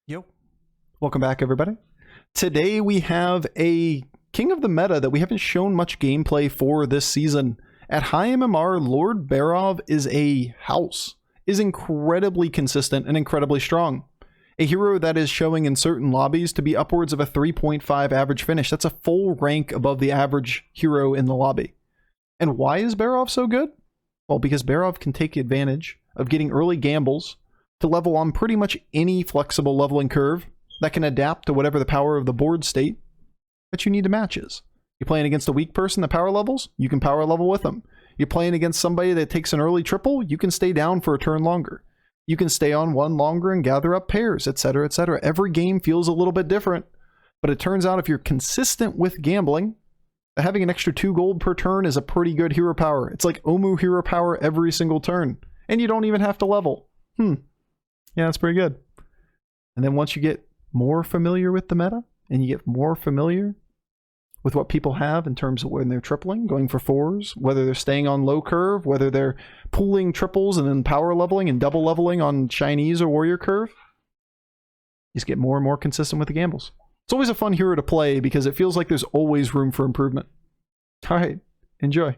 Yo, welcome back everybody. Today we have a king of the meta that we haven't shown much gameplay for this season. At high MMR, Lord Barov is a house, is incredibly consistent and incredibly strong. A hero that is showing in certain lobbies to be upwards of a 3.5 average finish. That's a full rank above the average hero in the lobby. And why is Barov so good? Well, because Barov can take advantage of getting early gambles to level on pretty much any flexible leveling curve that can adapt to whatever the power of the board state that you need to match is. You're playing against a weak person that power levels, you can power level with them. You're playing against somebody that takes an early triple, you can stay down for a turn longer. You can stay on one longer and gather up pairs, etc., etc. Every game feels a little bit different, but it turns out if you're consistent with gambling, having an extra 2 gold per turn is a pretty good hero power. It's like Omu hero power every single turn, and you don't even have to level. Yeah, that's pretty good. And then once you get more familiar with the meta, and you get more familiar with what people have in terms of when they're tripling, going for 4s, whether they're staying on low curve, whether they're pooling triples and then power leveling and double leveling on Chinese or warrior curve, you just get more and more consistent with the gambles. It's always a fun hero to play because it feels like there's always room for improvement. All right, enjoy.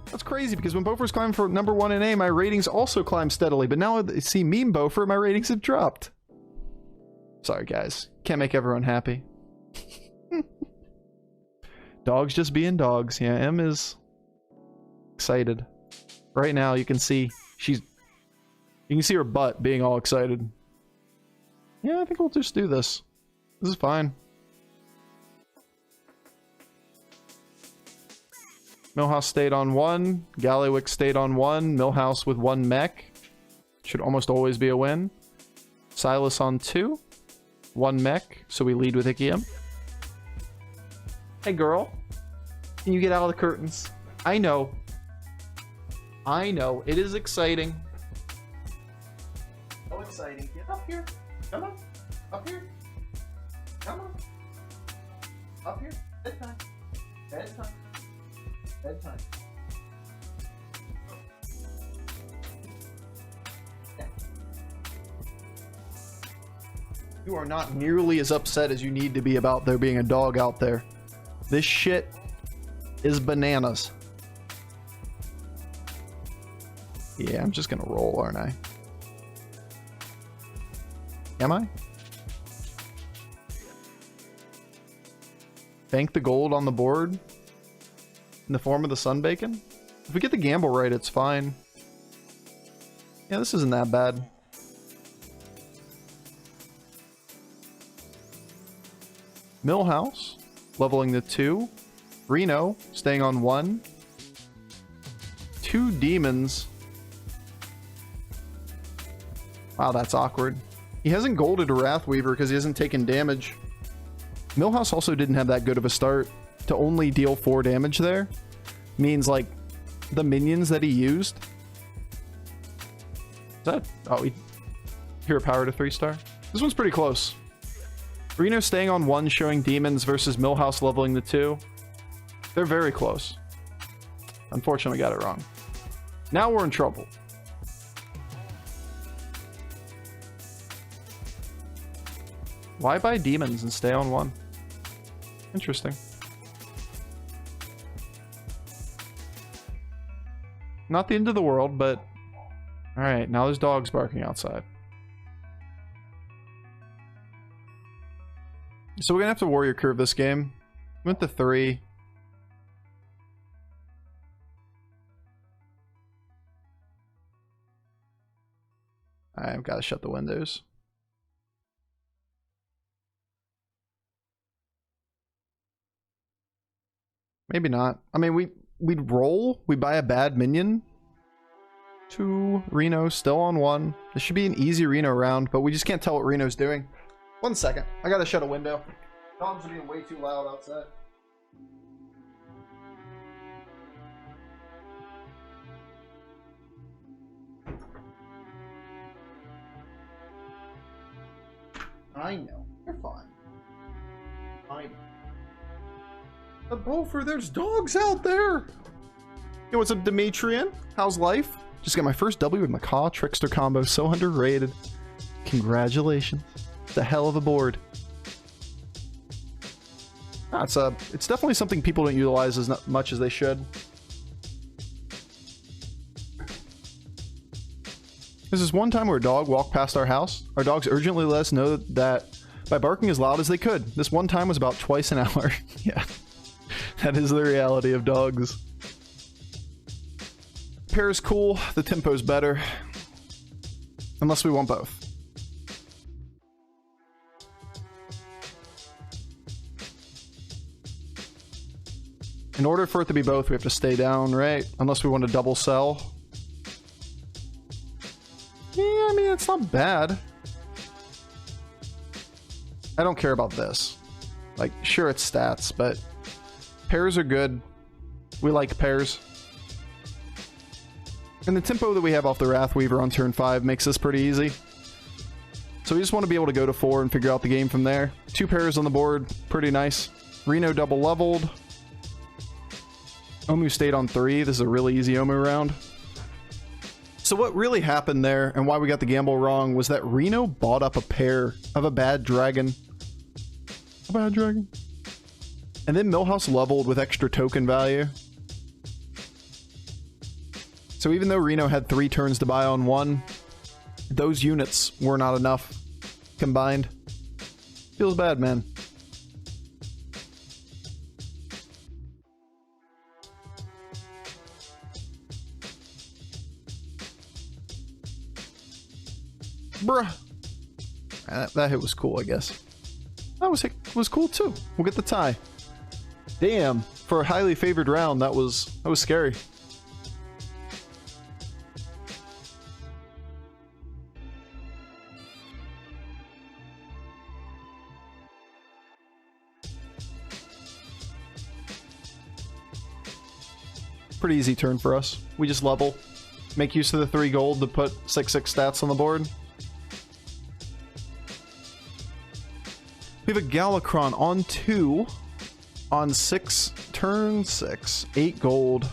That's crazy because when Bofur's climbed for #1 in A, my ratings also climb steadily. But now I see meme Bofur, my ratings have dropped. Sorry, guys. Can't make everyone happy. Dogs just being dogs. Yeah, M is excited. Right now, you can see you can see her butt being all excited. Yeah, I think we'll just do this. This is fine. Millhouse stayed on 1. Galliwick stayed on 1. Millhouse with 1 mech. Should almost always be a win. Silas on 2. 1 mech, so we lead with Ikium. Hey girl. Can you get out of the curtains? I know. I know. It is exciting. So exciting. Get up here. Come on. Up here. Come on. Up here. Bedtime. Bedtime. Bedtime. Yeah. You are not nearly as upset as you need to be about there being a dog out there. This shit is bananas. Yeah, I'm just gonna roll, aren't I? Am I? Bank the gold on the board in the form of the sun bacon. If we get the gamble right, it's fine. Yeah, this isn't that bad. Millhouse leveling the 2. Reno staying on 1. 2 demons. Wow, that's awkward. He hasn't golded a Wrathweaver because he hasn't taken damage. Millhouse also didn't have that good of a start. To only deal 4 damage there means like the minions that he used. Is that? Oh, he hero power to 3-star. This one's pretty close. Reno staying on 1, showing demons versus Millhouse leveling the 2. They're very close. Unfortunately, got it wrong. Now we're in trouble. Why buy demons and stay on 1? Interesting. Not the end of the world, but... Alright, now there's dogs barking outside. So we're gonna have to warrior curve this game. Went to 3. I've gotta shut the windows. Maybe not. I mean, we'd roll. We buy a bad minion. 2 Reno still on 1. This should be an easy Reno round, but we just can't tell what Reno's doing. 1 second. I gotta shut a window. Dogs are being way too loud outside. I know. You're fine. I know. The Bofur, there's dogs out there! Yo, what's up, Demetrian? How's life? Just got my first W with Macaw Trickster combo. So underrated. Congratulations. It's a hell of a board. It's definitely something people don't utilize as much as they should. There's this one time where a dog walked past our house. Our dogs urgently let us know that by barking as loud as they could. This one time was about twice an hour. Yeah. That is the reality of dogs. Pair's cool. The tempo's better. Unless we want both. In order for it to be both, we have to stay down, right? Unless we want to double sell. Yeah, I mean, it's not bad. I don't care about this. Like, sure, it's stats, but pairs are good. We like pairs. And the tempo that we have off the Wrathweaver on turn 5 makes this pretty easy. So we just want to be able to go to 4 and figure out the game from there. 2 pairs on the board, pretty nice. Reno double leveled. Omu stayed on 3. This is a really easy Omu round. So what really happened there, and why we got the gamble wrong, was that Reno bought up a pair of a bad dragon. A bad dragon. And then Millhouse leveled with extra token value. So even though Reno had 3 turns to buy on 1, those units were not enough combined. Feels bad, man. Bruh. That hit was cool, I guess. That was cool too. We'll get the tie. Damn, for a highly favored round, that was scary. Pretty easy turn for us. We just level. Make use of the 3 gold to put 6/6 stats on the board. We have a Galakrond on 2, on 6, turn 6, 8 gold.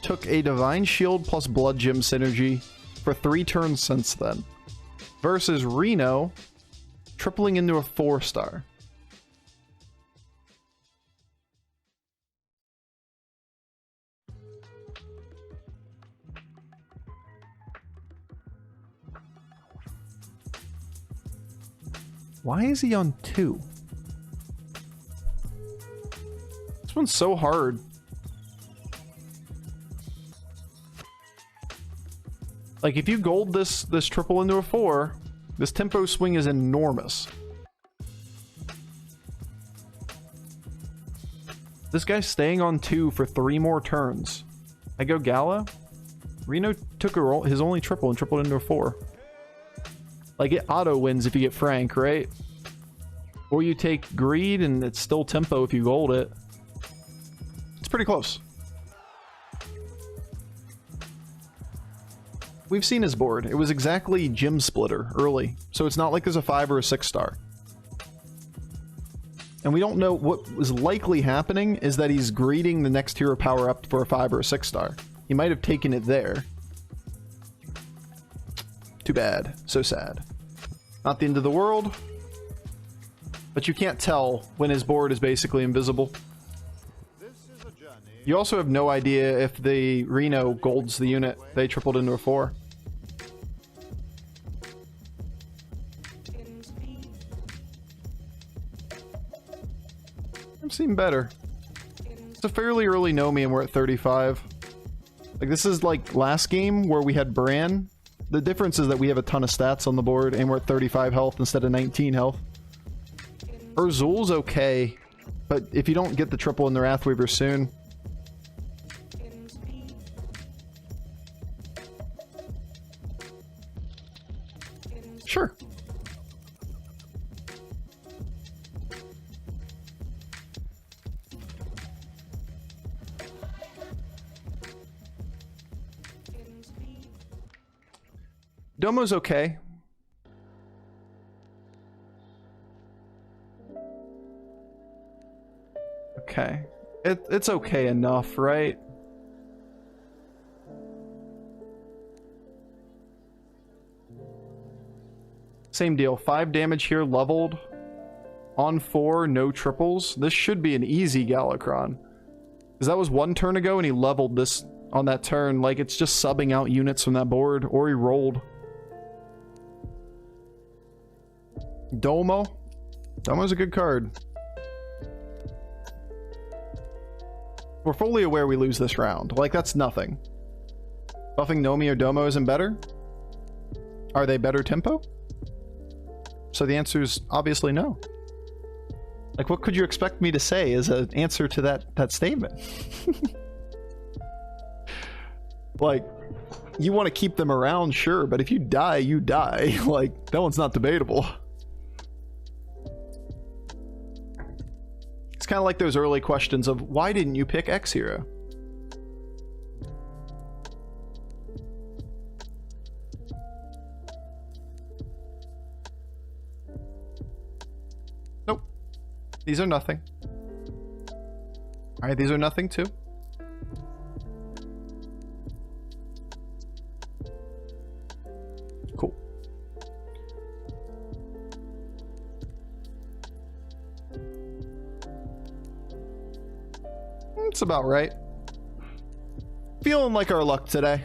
Took a Divine Shield plus Blood Gem synergy for 3 turns since then. Versus Reno, tripling into a 4-star. Why is he on 2? This one's so hard. Like, if you gold this triple into a 4, this tempo swing is enormous. This guy's staying on 2 for 3 more turns. I go Gala. Reno took his only triple and tripled into a 4. Like, it auto wins if you get Frank, right? Or you take Greed and it's still tempo if you gold it. It's pretty close. We've seen his board. It was exactly Gem Splitter early. So it's not like there's a 5 or a 6-star. And we don't know what was likely happening is that he's greeting the next hero power up for a 5 or a 6-star. He might have taken it there. Too bad. So sad. Not the end of the world. But you can't tell when his board is basically invisible. You also have no idea if the Reno golds the unit. They tripled into a 4. I'm seeing better. It's a fairly early Nomi and we're at 35. Like, this is like last game where we had Bran. The difference is that we have a ton of stats on the board and we're at 35 health instead of 19 health. Urzul's okay, but if you don't get the triple in the Wrathweaver soon... Sure. Domo's okay. Okay. It's okay enough, right? Same deal. 5 damage here, leveled. On 4, no triples. This should be an easy Galakrond. Because that was 1 turn ago and he leveled this on that turn. Like, it's just subbing out units from that board. Or he rolled. Domo. Domo's a good card. We're fully aware we lose this round. Like, that's nothing. Buffing Nomi or Domo isn't better? Are they better tempo? So the answer is obviously no. Like, what could you expect me to say as an answer to that statement? Like, you want to keep them around, sure, but if you die, you die. Like, that one's not debatable. It's kind of like those early questions of, why didn't you pick X hero? Nope. These are nothing. Alright, these are nothing too. Cool. It's about right. Feeling like our luck today.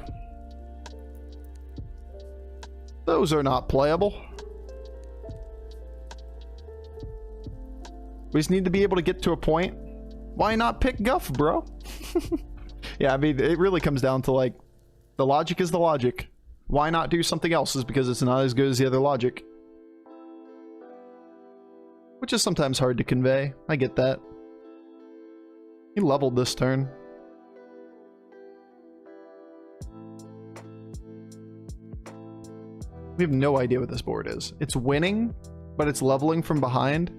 Those are not playable. We just need to be able to get to a point. Why not pick Guff, bro? Yeah, I mean, it really comes down to, like, the logic is the logic. Why not do something else is because it's not as good as the other logic. Which is sometimes hard to convey. I get that. He leveled this turn. We have no idea what this board is. It's winning, but it's leveling from behind.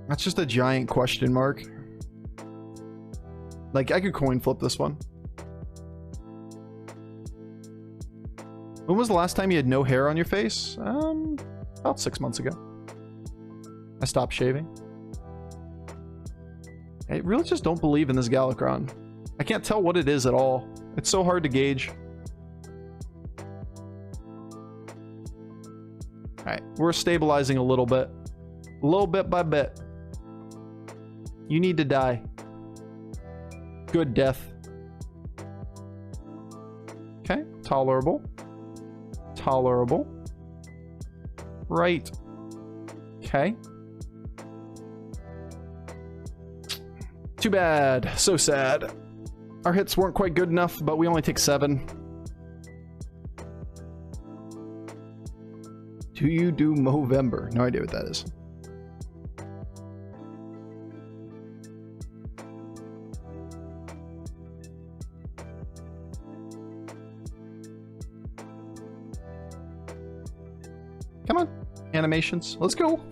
That's just a giant question mark. Like, I could coin flip this one. When was the last time you had no hair on your face? About 6 months ago. I stopped shaving. I really just don't believe in this Galakrond. I can't tell what it is at all. It's so hard to gauge. Alright, we're stabilizing a little bit by bit. You need to die. Good death. Okay, tolerable. Tolerable. Right. Okay. Too bad. So sad. Our hits weren't quite good enough, but we only take 7. Do you do Movember? No idea what that is. Come on, animations. Let's go.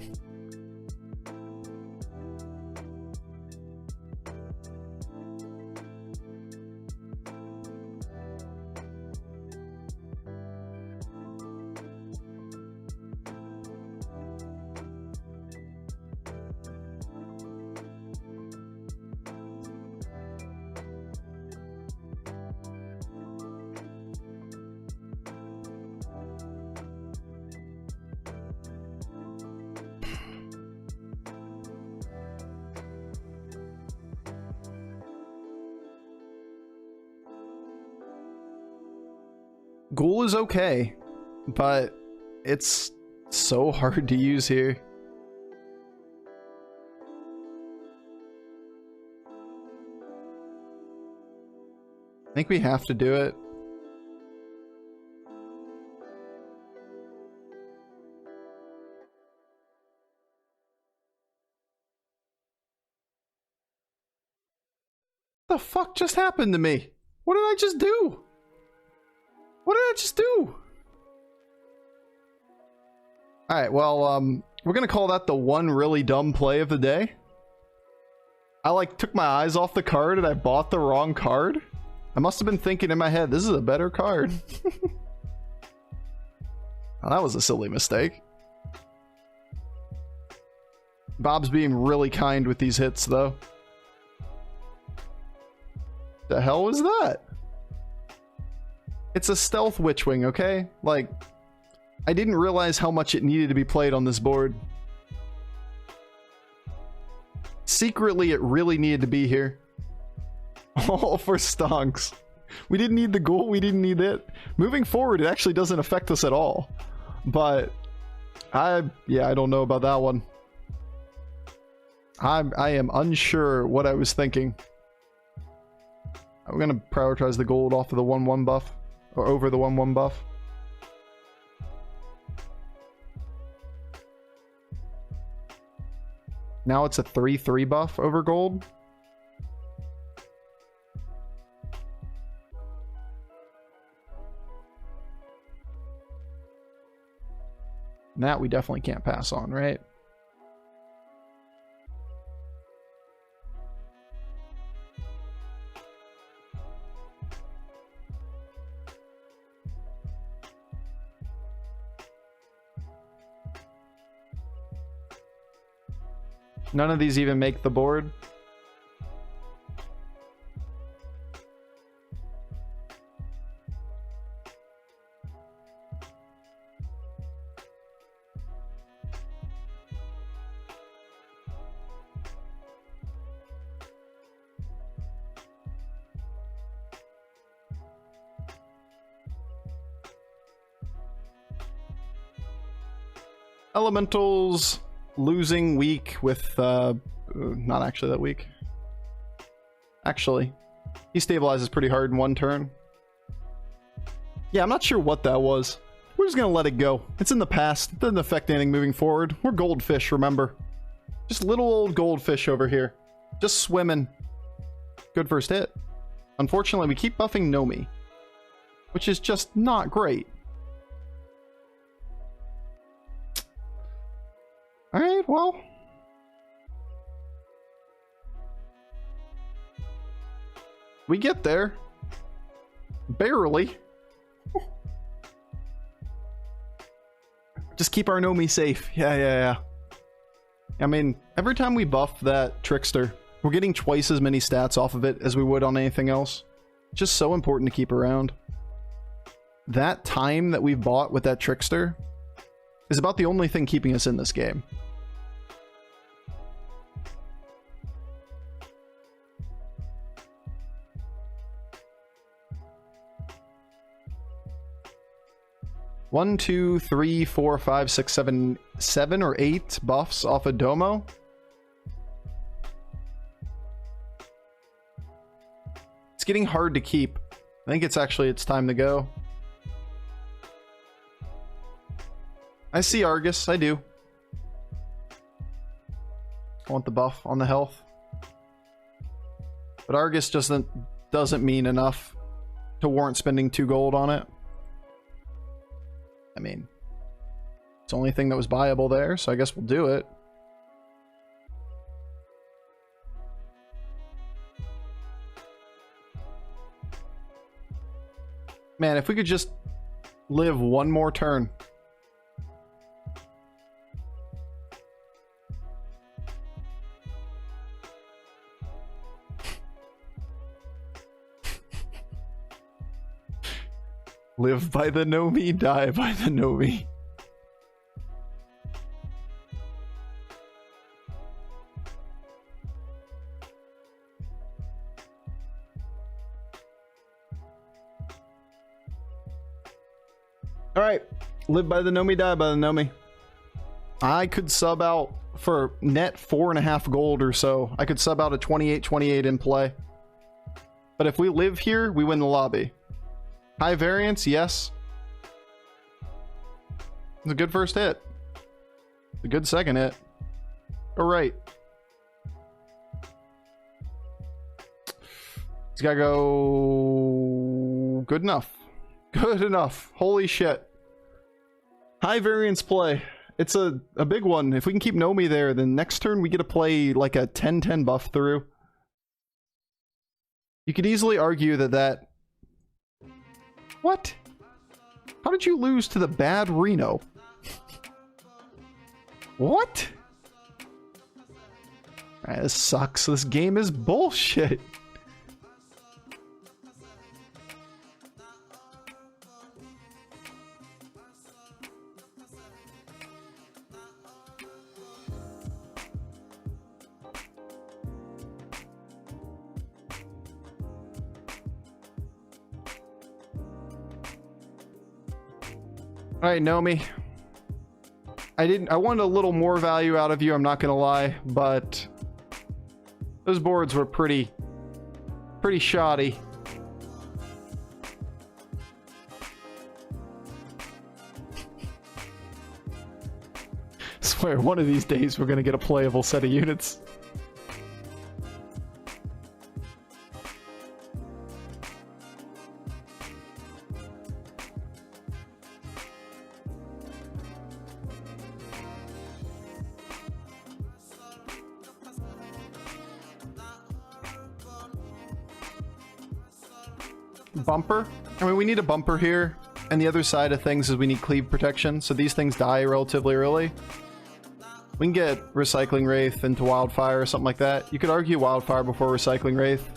Ghoul is okay, but it's so hard to use here. I think we have to do it. What the fuck just happened to me? What did I just do? What did I just do? Alright, well, we're gonna call that the one really dumb play of the day. I, like, took my eyes off the card and I bought the wrong card. I must have been thinking in my head, this is a better card. Well, that was a silly mistake. Bob's being really kind with these hits, though. The hell was that? It's a stealth Witchwing, okay? Like, I didn't realize how much it needed to be played on this board. Secretly, it really needed to be here. All for stonks. We didn't need the ghoul, we didn't need it. Moving forward, it actually doesn't affect us at all. But, yeah, I don't know about that one. I am unsure what I was thinking. I'm gonna prioritize the gold off of the 1/1 buff. Or over the 1/1 buff. Now it's a 3/3 buff over gold. That we definitely can't pass on, right? None of these even make the board. Elementals losing weak with not actually that weak. Actually, he stabilizes pretty hard in one turn. Yeah, I'm not sure what that was. We're just gonna let it go. It's in the past. It doesn't affect anything moving forward. We're goldfish, remember? Just little old goldfish over here. Just swimming. Good first hit. Unfortunately, we keep buffing Nomi, which is just not great. Alright, well. We get there. Barely. Just keep our Nomi safe. Yeah. I mean, every time we buff that Trickster, we're getting twice as many stats off of it as we would on anything else. Just so important to keep around. That time that we've bought with that Trickster is about the only thing keeping us in this game. One, two, three, four, five, six, seven or eight buffs off of Domo. It's getting hard to keep. I think it's time to go. I see Argus, I do. I want the buff on the health. But Argus doesn't mean enough to warrant spending 2 gold on it. I mean, it's the only thing that was buyable there, so I guess we'll do it. Man, if we could just live one more turn. Live by the Nomi, die by the Nomi. Alright, live by the Nomi, die by the Nomi. I could sub out for net 4.5 gold or so. I could sub out a 28-28 in play. But if we live here, we win the lobby. High variance, yes. It's a good first hit. A good second hit. Alright. It's gotta go... Good enough. Good enough. Holy shit. High variance play. It's a big one. If we can keep Nomi there, then next turn we get to play like a 10-10 buff through. You could easily argue that... What? How did you lose to the bad Reno? What? Alright, this sucks. This game is bullshit. Alright, Nomi. I wanted a little more value out of you, I'm not gonna lie, but those boards were pretty shoddy. I swear, one of these days we're gonna get a playable set of units. Bumper? I mean, we need a bumper here, and the other side of things is we need cleave protection, so these things die relatively early. We can get Recycling Wraith into Wildfire or something like that. You could argue Wildfire before Recycling Wraith,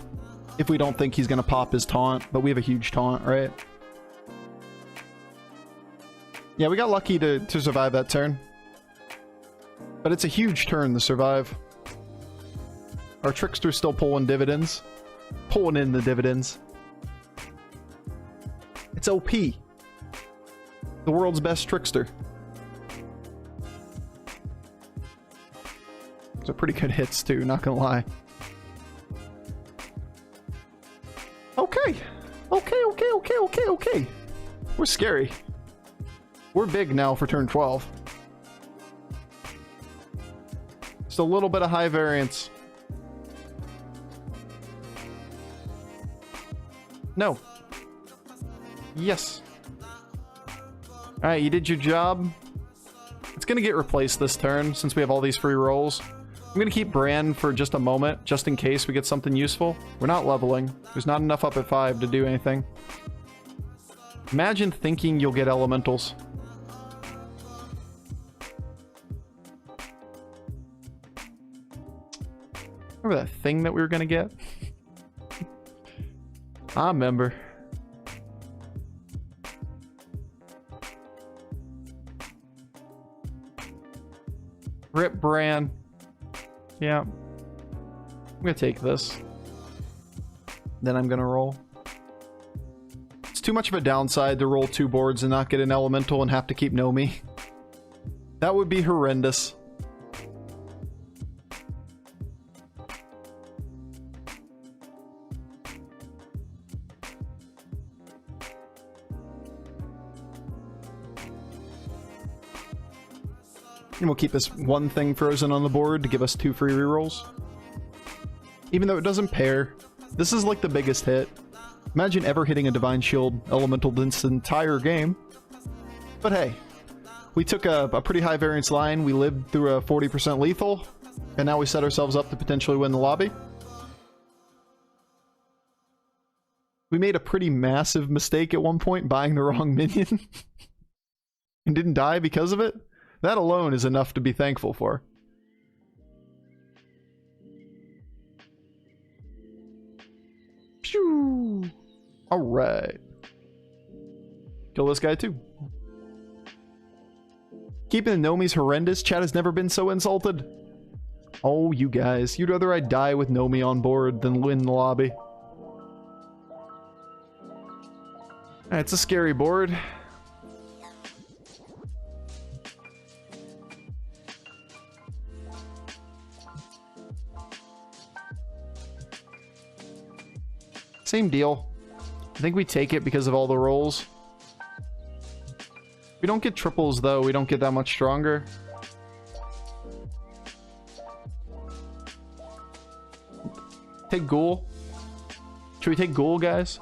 if we don't think he's going to pop his taunt, but we have a huge taunt, right? Yeah, we got lucky to survive that turn. But it's a huge turn to survive. Our Trickster's still pulling dividends. Pulling in the dividends. It's OP. The world's best Trickster. Those are pretty good hits too, not gonna lie. Okay. Okay. We're scary. We're big now for turn 12. Just a little bit of high variance. No. Yes. Alright, you did your job. It's gonna get replaced this turn, since we have all these free rolls. I'm gonna keep Brand for just a moment, just in case we get something useful. We're not leveling. There's not enough up at 5 to do anything. Imagine thinking you'll get elementals. Remember that thing that we were gonna get? I remember. Rip Bran. Yeah. I'm gonna take this. Then I'm gonna roll. It's too much of a downside to roll 2 boards and not get an elemental and have to keep Nomi. That would be horrendous. And we'll keep this one thing frozen on the board to give us 2 free rerolls. Even though it doesn't pair, this is like the biggest hit. Imagine ever hitting a Divine Shield Elemental this entire game. But hey, we took a pretty high variance line, we lived through a 40% lethal, and now we set ourselves up to potentially win the lobby. We made a pretty massive mistake at one point buying the wrong minion. And didn't die because of it. That alone is enough to be thankful for. Phew. Alright. Kill this guy too. Keeping the Nomi's horrendous. Chat has never been so insulted. Oh, you guys. You'd rather I die with Nomi on board than win the lobby. It's a scary board. Same deal. I think we take it because of all the rolls. We don't get triples though, we don't get that much stronger. Take Ghoul. Should we take Ghoul, guys?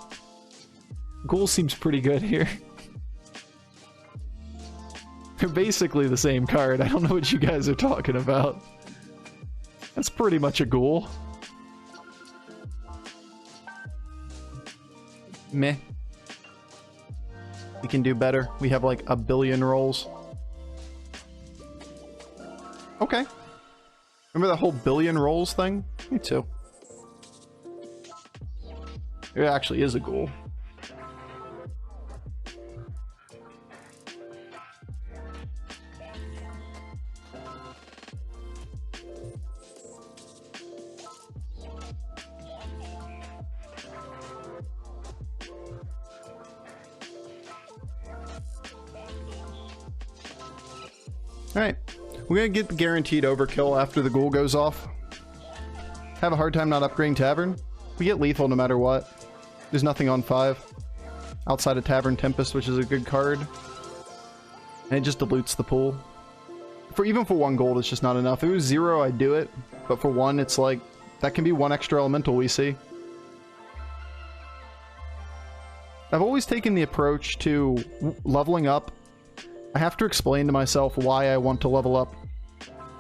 Ghoul seems pretty good here. They're basically the same card. I don't know what you guys are talking about. That's pretty much a Ghoul. Meh. We can do better. We have like a billion rolls. Okay. Remember that whole billion rolls thing? Me too. It actually is a ghoul. Alright, we're gonna get the guaranteed overkill after the ghoul goes off. Have a hard time not upgrading Tavern. We get lethal no matter what. There's nothing on 5. Outside of Tavern Tempest, which is a good card. And it just dilutes the pool. Even for 1 gold, it's just not enough. If it was 0, I'd do it. But for 1, it's like, that can be 1 extra elemental we see. I've always taken the approach to leveling up. I have to explain to myself why I want to level up.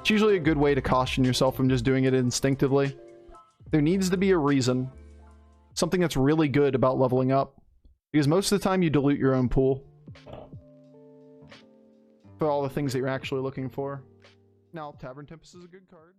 It's usually a good way to caution yourself from just doing it instinctively. There needs to be a reason. Something that's really good about leveling up. Because most of the time you dilute your own pool. For all the things that you're actually looking for. Now, Tavern Tempest is a good card.